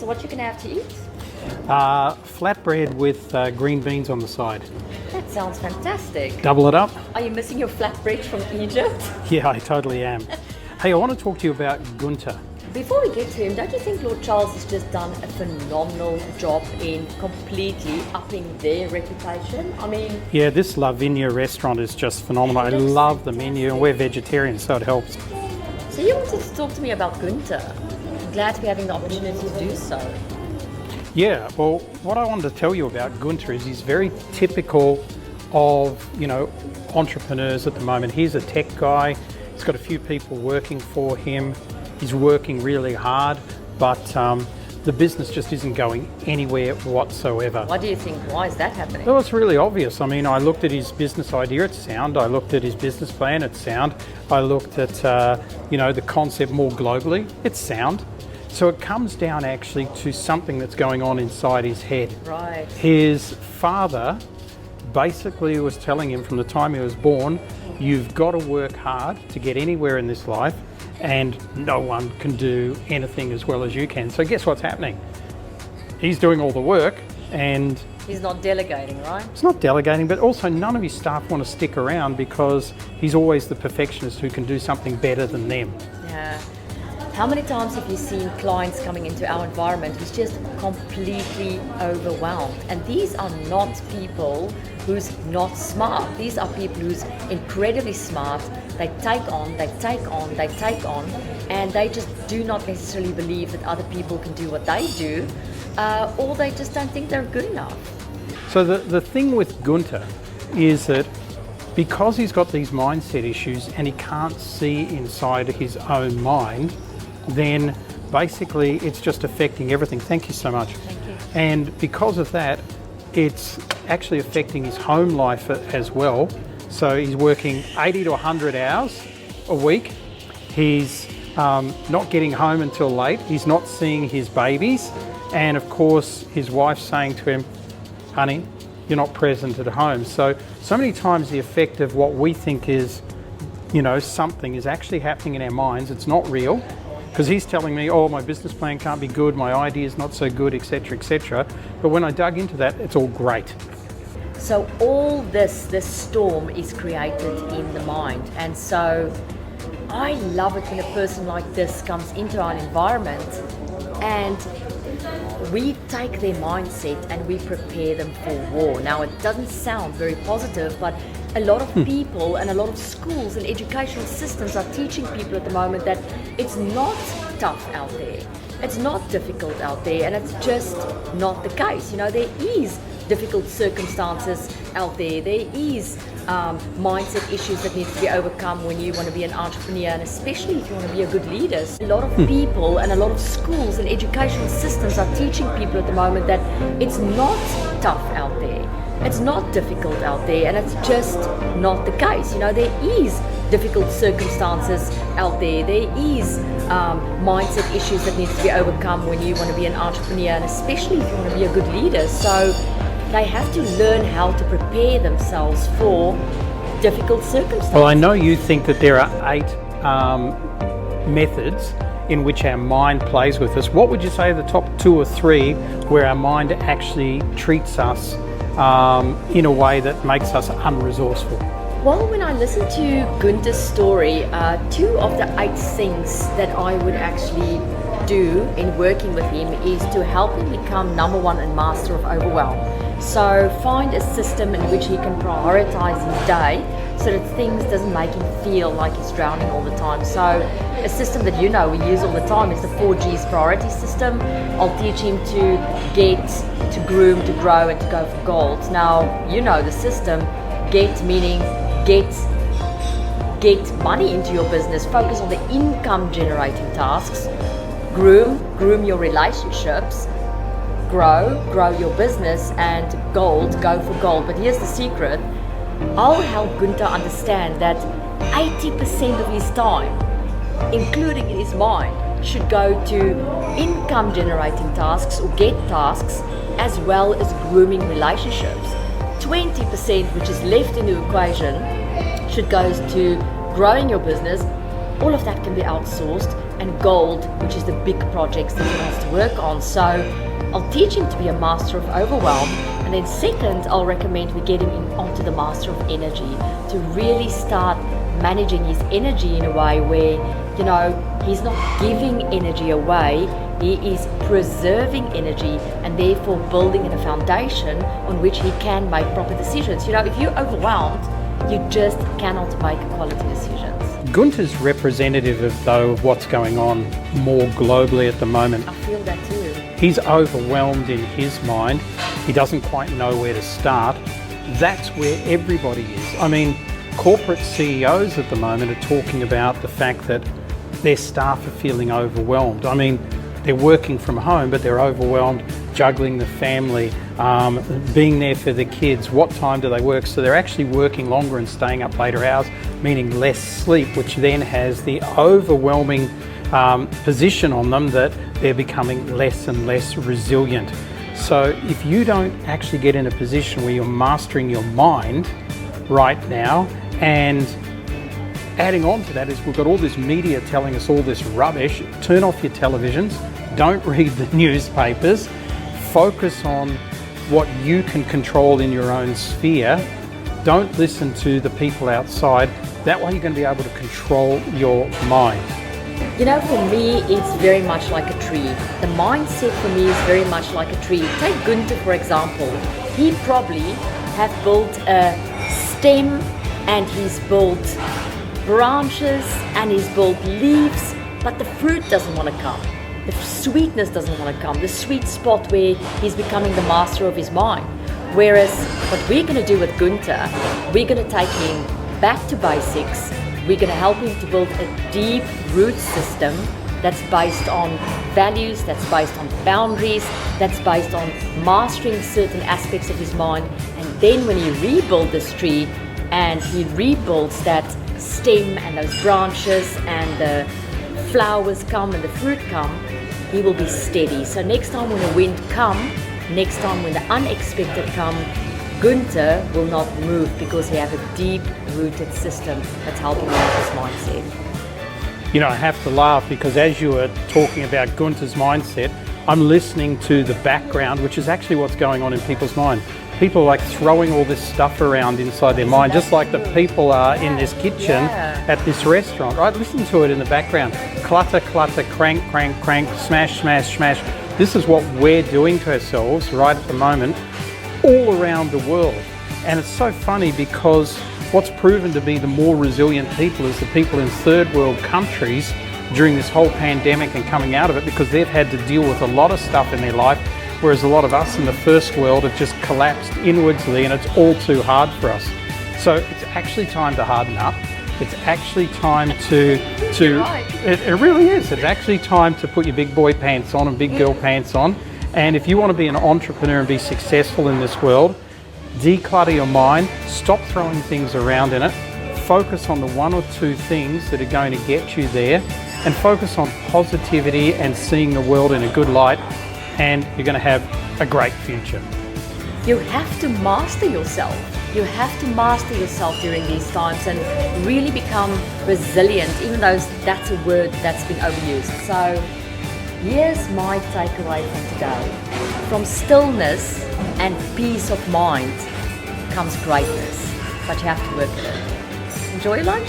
So what you can have to eat? Flatbread with green beans on the side. That sounds fantastic. Double it up. Are you missing your flatbread from Egypt? Yeah, I totally am. Hey, I want to talk to you about Gunther. Before we get to him, don't you think Lord Charles has just done a phenomenal job in completely upping their reputation? I mean... Yeah, this Lavinia restaurant is just phenomenal. I love the menu, and we're vegetarians, so it helps. So you wanted to talk to me about Gunther. I'm glad to be having the opportunity to do so. Yeah, well, what I wanted to tell you about Gunther is he's very typical of, entrepreneurs at the moment. He's a tech guy. He's got a few people working for him. He's working really hard, but the business just isn't going anywhere whatsoever. What do you think? Why is that happening? Well, it's really obvious. I mean, I looked at his business idea, it's sound. I looked at his business plan, it's sound. I looked at, the concept more globally, it's sound. So it comes down actually to something that's going on inside his head. Right. His father basically was telling him from the time he was born, you've got to work hard to get anywhere in this life, and no one can do anything as well as you can. So guess what's happening? He's doing all the work, and he's not delegating, right? He's not delegating, but also none of his staff want to stick around because he's always the perfectionist who can do something better than them. Yeah. How many times have you seen clients coming into our environment who's just completely overwhelmed? And these are not people who's not smart. These are people who's incredibly smart. They take on, and they just do not necessarily believe that other people can do what they do, or they just don't think they're good enough. So the thing with Gunther is that because he's got these mindset issues and he can't see inside his own mind, then basically it's just affecting everything. Thank you so much. Thank you. And because of that, it's actually affecting his home life as well. So he's working 80 to 100 hours a week. He's not getting home until late. He's not seeing his babies. And of course, his wife's saying to him, honey, you're not present at home. So many times the effect of what we think is, something is actually happening in our minds. It's not real. Because he's telling me, oh, my business plan can't be good, my idea is not so good, etc., etc. But when I dug into that, it's all great. So all this storm is created in the mind. And so I love it when a person like this comes into our environment and we take their mindset and we prepare them for war. Now, it doesn't sound very positive, but a lot of people and a lot of schools and educational systems are teaching people at the moment that it's not tough out there. It's not difficult out there, and it's just not the case. There is difficult circumstances out there. There is mindset issues that need to be overcome when you want to be an entrepreneur, and especially if you want to be a good leader. A lot of people and a lot of schools and educational systems are teaching people at the moment that it's not tough out there. It's not difficult out there, and it's just not the case. There is difficult circumstances out there. There is mindset issues that need to be overcome when you want to be an entrepreneur, and especially if you want to be a good leader. So they have to learn how to prepare themselves for difficult circumstances. Well, I know you think that there are 8 methods in which our mind plays with us. What would you say are the top 2 or 3 where our mind actually treats us in a way that makes us unresourceful? Well, when I listen to Gunther's story, 2 of the 8 things that I would actually do in working with him is to help him become number 1 and master of overwhelm. So find a system in which he can prioritize his day so that things doesn't make him feel like he's drowning all the time. So a system that we use all the time is the 4Gs priority system. I'll teach him to get, to groom, to grow, and to go for gold. Now, the system. Get meaning get money into your business. Focus on the income generating tasks. Groom your relationships. Grow your business, and gold, go for gold. But here's the secret. I'll help Gunther understand that 80% of his time, including in his mind, should go to income generating tasks or get tasks, as well as grooming relationships. 20%, which is left in the equation, should go to growing your business. All of that can be outsourced. and gold, which is the big projects that he wants to work on. So I'll teach him to be a master of overwhelm, and then second, I'll recommend we get him onto the master of energy to really start managing his energy in a way where, you know, he's not giving energy away, he is preserving energy and therefore building in a foundation on which he can make proper decisions. You know, if you're overwhelmed, you just cannot make quality decisions. Gunther's representative of what's going on more globally at the moment. I feel that too. He's overwhelmed in his mind. He doesn't quite know where to start. That's where everybody is. I mean, corporate CEOs at the moment are talking about the fact that their staff are feeling overwhelmed. I mean, they're working from home, but they're overwhelmed juggling the family, being there for the kids. What time do they work? So they're actually working longer and staying up later hours, meaning less sleep, which then has the overwhelming position on them that they're becoming less and less resilient. So if you don't actually get in a position where you're mastering your mind right now, and adding on to that is we've got all this media telling us all this rubbish. Turn off your televisions, don't read the newspapers, focus on what you can control in your own sphere. Don't listen to the people outside. That way you're going to be able to control your mind. You know, for me, it's very much like a tree. The mindset for me is very much like a tree. Take Gunther, for example. He probably have built a stem, and he's built branches, and he's built leaves, but the fruit doesn't want to come. The sweetness doesn't want to come. The sweet spot where he's becoming the master of his mind. Whereas what we're going to do with Gunther, we're going to take him back to basics. We're going to help him to build a deep root system that's based on values, that's based on boundaries, that's based on mastering certain aspects of his mind. And then when he rebuilds this tree and he rebuilds that stem and those branches and the flowers come and the fruit come, he will be steady. So next time when the wind come, next time when the unexpected come, Gunther will not move because he has a deep-rooted system that's helping him with his mindset. You know, I have to laugh because as you were talking about Gunther's mindset, I'm listening to the background, which is actually what's going on in people's mind. People are like throwing all this stuff around inside their mind, just like the people are in this kitchen at this restaurant, right? Listen to it in the background. Clutter, clutter, crank, crank, crank, smash, smash, smash. This is what we're doing to ourselves right at the moment, all around the world. And it's so funny because what's proven to be the more resilient people is the people in third world countries during this whole pandemic and coming out of it, because they've had to deal with a lot of stuff in their life, whereas a lot of us in the first world have just collapsed inwardly and it's all too hard for us. So it's actually time to harden up. It's actually time it really is. It's actually time to put your big boy pants on and big girl pants on. And if you want to be an entrepreneur and be successful in this world, declutter your mind, stop throwing things around in it, focus on the one or two things that are going to get you there, and focus on positivity and seeing the world in a good light, and you're going to have a great future. You have to master yourself. You have to master yourself during these times and really become resilient, even though that's a word that's been overused. So here's my takeaway from today. From stillness and peace of mind comes greatness, but you have to work at it. Enjoy your lunch.